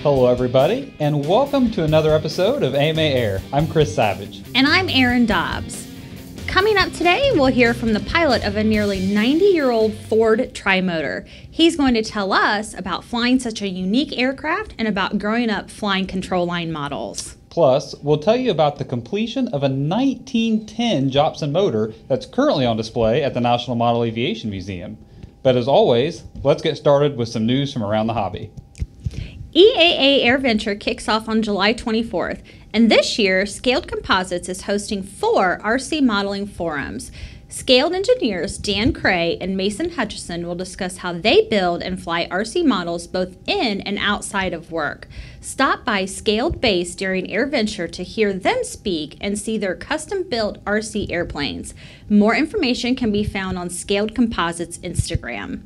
Hello everybody, and welcome to another episode of AMA Air. I'm Chris Savage. And I'm Aaron Dobbs. Coming up today, we'll hear from the pilot of a nearly 90-year-old Ford Trimotor. He's going to tell us about flying such a unique aircraft and about growing up flying control line models. Plus, we'll tell you about the completion of a 1910 Jobson motor that's currently on display at the National Model Aviation Museum. But as always, let's get started with some news from around the hobby. EAA AirVenture kicks off on July 24th, and this year, Scaled Composites is hosting 4 RC modeling forums. Scaled engineers Dan Cray and Mason Hutchison will discuss how they build and fly RC models both in and outside of work. Stop by Scaled Base during AirVenture to hear them speak and see their custom-built RC airplanes. More information can be found on Scaled Composites Instagram.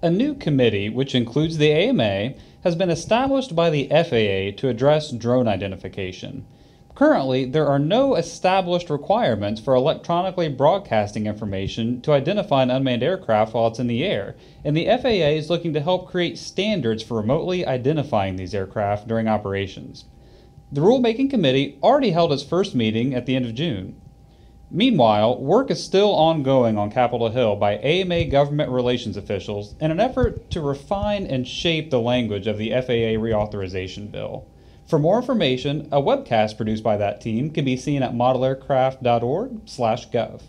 A new committee, which includes the AMA, has been established by the FAA to address drone identification. Currently, there are no established requirements for electronically broadcasting information to identify an unmanned aircraft while it's in the air, and the FAA is looking to help create standards for remotely identifying these aircraft during operations. The rulemaking committee already held its first meeting at the end of June. Meanwhile, work is still ongoing on Capitol Hill by AMA government relations officials in an effort to refine and shape the language of the FAA reauthorization bill. For more information, a webcast produced by that team can be seen at modelaircraft.org/gov.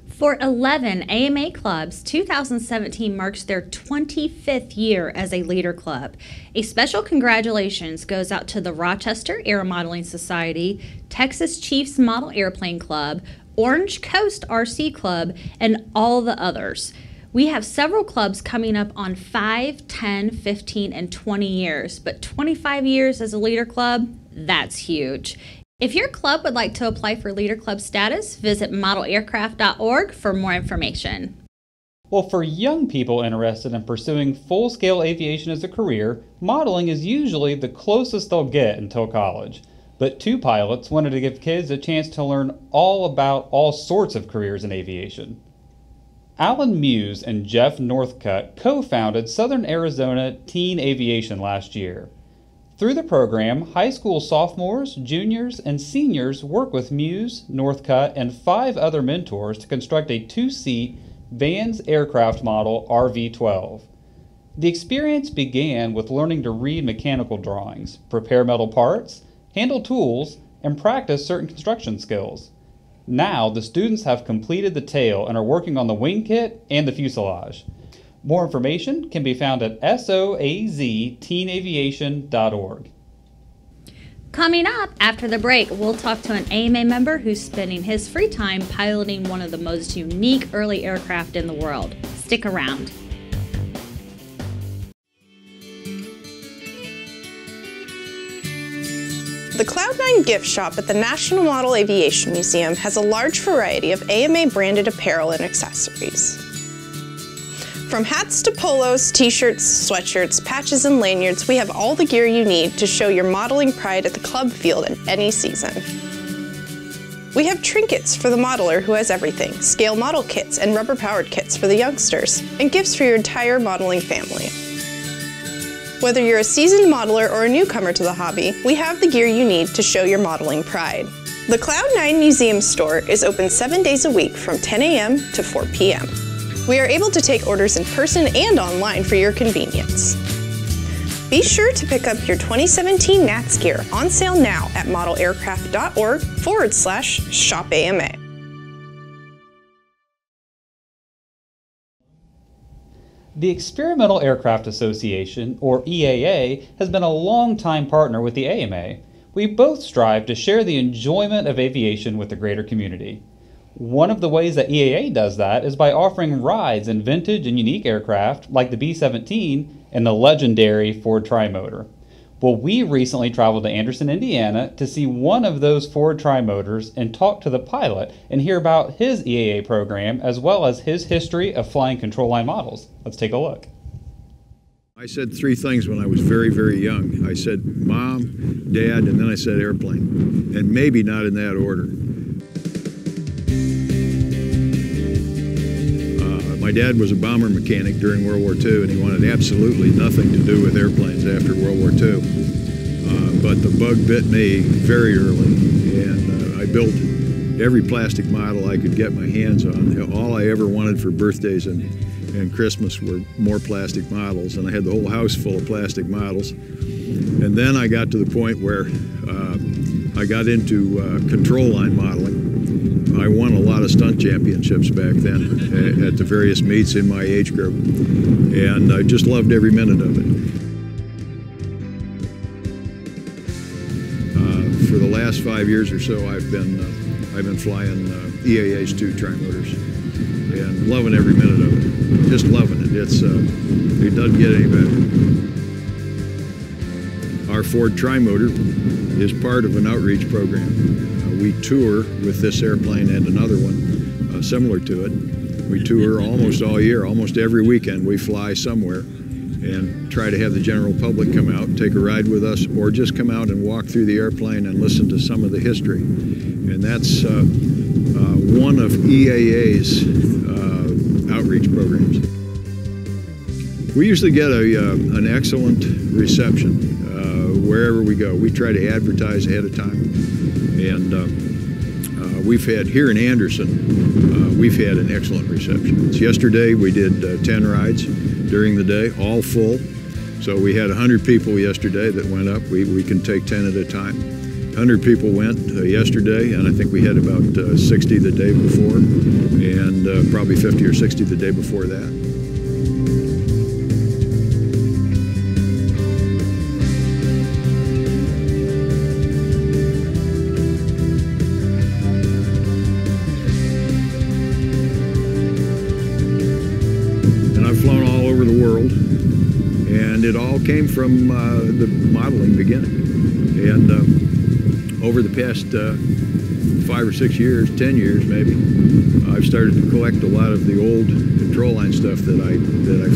For 11 AMA clubs, 2017 marks their 25th year as a leader club. A special congratulations goes out to the Rochester Aeromodeling Society, Texas Chiefs Model Airplane Club, Orange Coast RC Club, and all the others. We have several clubs coming up on 5, 10, 15, and 20 years, but 25 years as a leader club, that's huge. If your club would like to apply for Leader Club status, visit modelaircraft.org for more information. Well, for young people interested in pursuing full-scale aviation as a career, modeling is usually the closest they'll get until college. But 2 pilots wanted to give kids a chance to learn all about all sorts of careers in aviation. Alan Muse and Jeff Northcutt co-founded Southern Arizona Teen Aviation last year. Through the program, high school sophomores, juniors, and seniors work with Muse, Northcutt, and 5 other mentors to construct a 2-seat Vans aircraft model RV-12. The experience began with learning to read mechanical drawings, prepare metal parts, handle tools, and practice certain construction skills. Now, the students have completed the tail and are working on the wing kit and the fuselage. More information can be found at soazteenaviation.org. Coming up after the break, we'll talk to an AMA member who's spending his free time piloting one of the most unique early aircraft in the world. Stick around. The Cloud9 gift shop at the National Model Aviation Museum has a large variety of AMA-branded apparel and accessories. From hats to polos, t-shirts, sweatshirts, patches, and lanyards, we have all the gear you need to show your modeling pride at the club field in any season. We have trinkets for the modeler who has everything, scale model kits and rubber-powered kits for the youngsters, and gifts for your entire modeling family. Whether you're a seasoned modeler or a newcomer to the hobby, we have the gear you need to show your modeling pride. The Cloud9 Museum store is open 7 days a week from 10 a.m. to 4 p.m. We are able to take orders in person and online for your convenience. Be sure to pick up your 2017 NATS gear on sale now at modelaircraft.org/shopAMA. The Experimental Aircraft Association, or EAA, has been a long-time partner with the AMA. We both strive to share the enjoyment of aviation with the greater community. One of the ways that EAA does that is by offering rides in vintage and unique aircraft like the B-17 and the legendary Ford Trimotor. Well, we recently traveled to Anderson, Indiana to see one of those Ford Trimotors and talk to the pilot and hear about his EAA program as well as his history of flying control line models. Let's take a look. I said 3 things when I was very, very young. I said mom, dad, and then I said airplane, and maybe not in that order. My dad was a bomber mechanic during World War II, and he wanted absolutely nothing to do with airplanes after World War II. But the bug bit me very early, and I built every plastic model I could get my hands on. All I ever wanted for birthdays and Christmas were more plastic models, and I had the whole house full of plastic models. And then I got to the point where I got into control line modeling. I won a lot of stunt championships back then at the various meets in my age group, and I just loved every minute of it. For the last 5 years or so, I've been flying EAA's 2 trimotors, and loving every minute of it. Just loving it. It doesn't get any better. Our Ford trimotor is part of an outreach program. We tour with this airplane and another one similar to it. We tour almost all year, almost every weekend we fly somewhere and try to have the general public come out, take a ride with us, or just come out and walk through the airplane and listen to some of the history. And that's one of EAA's outreach programs. We usually get an excellent reception wherever we go. We try to advertise ahead of time. And we've had, here in Anderson, we've had an excellent reception. Yesterday we did 10 rides during the day, all full. So we had 100 people yesterday that went up. We can take 10 at a time. 100 people went yesterday, and I think we had about 60 the day before, and probably 50 or 60 the day before that. And it all came from the modeling beginning. And over the past 5 or 6 years, 10 years maybe, I've started to collect a lot of the old control line stuff that I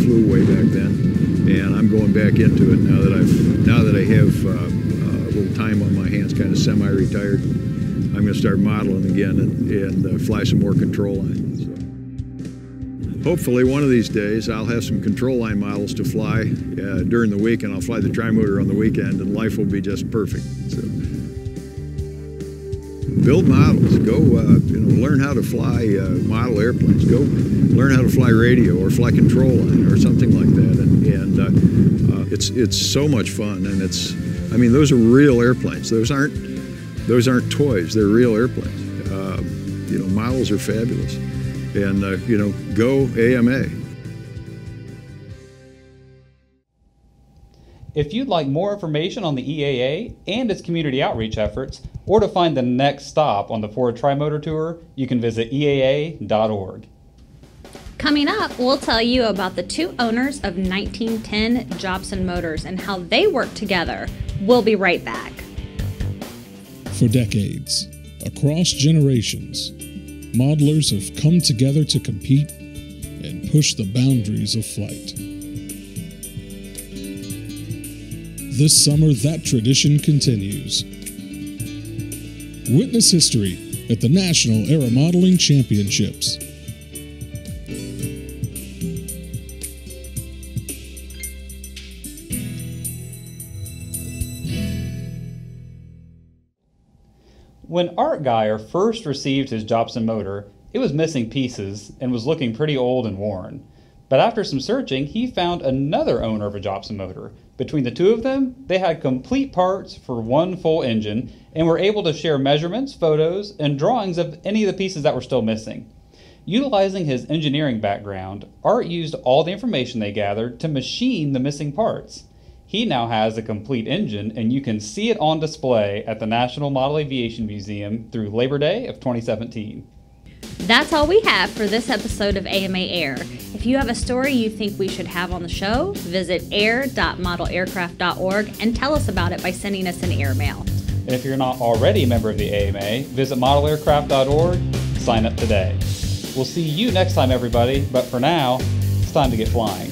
flew way back then, and I'm going back into it now that I have a little time on my hands, kind of semi-retired. I'm going to start modeling again and fly some more control lines. Hopefully one of these days I'll have some control line models to fly during the week, and I'll fly the trimotor on the weekend, and life will be just perfect. So, build models. Go learn how to fly model airplanes. Go learn how to fly radio or fly control line or something like that. And it's so much fun, and those are real airplanes. Those aren't toys. They're real airplanes. Models are fabulous. And, go AMA. If you'd like more information on the EAA and its community outreach efforts, or to find the next stop on the Ford Trimotor Tour, you can visit EAA.org. Coming up, we'll tell you about the 2 owners of 1910 Jobson Motors and how they work together. We'll be right back. For decades, across generations, modelers have come together to compete and push the boundaries of flight. This summer, that tradition continues. Witness history at the National Aeromodeling Championships. When Art Geyer first received his Jobson motor, it was missing pieces and was looking pretty old and worn. But after some searching, he found another owner of a Jobson motor. Between the two of them, they had complete parts for one full engine and were able to share measurements, photos, and drawings of any of the pieces that were still missing. Utilizing his engineering background, Art used all the information they gathered to machine the missing parts. He now has a complete engine, and you can see it on display at the National Model Aviation Museum through Labor Day of 2017. That's all we have for this episode of AMA Air. If you have a story you think we should have on the show, visit air.modelaircraft.org and tell us about it by sending us an airmail. And if you're not already a member of the AMA, visit modelaircraft.org, sign up today. We'll see you next time, everybody, but for now, it's time to get flying.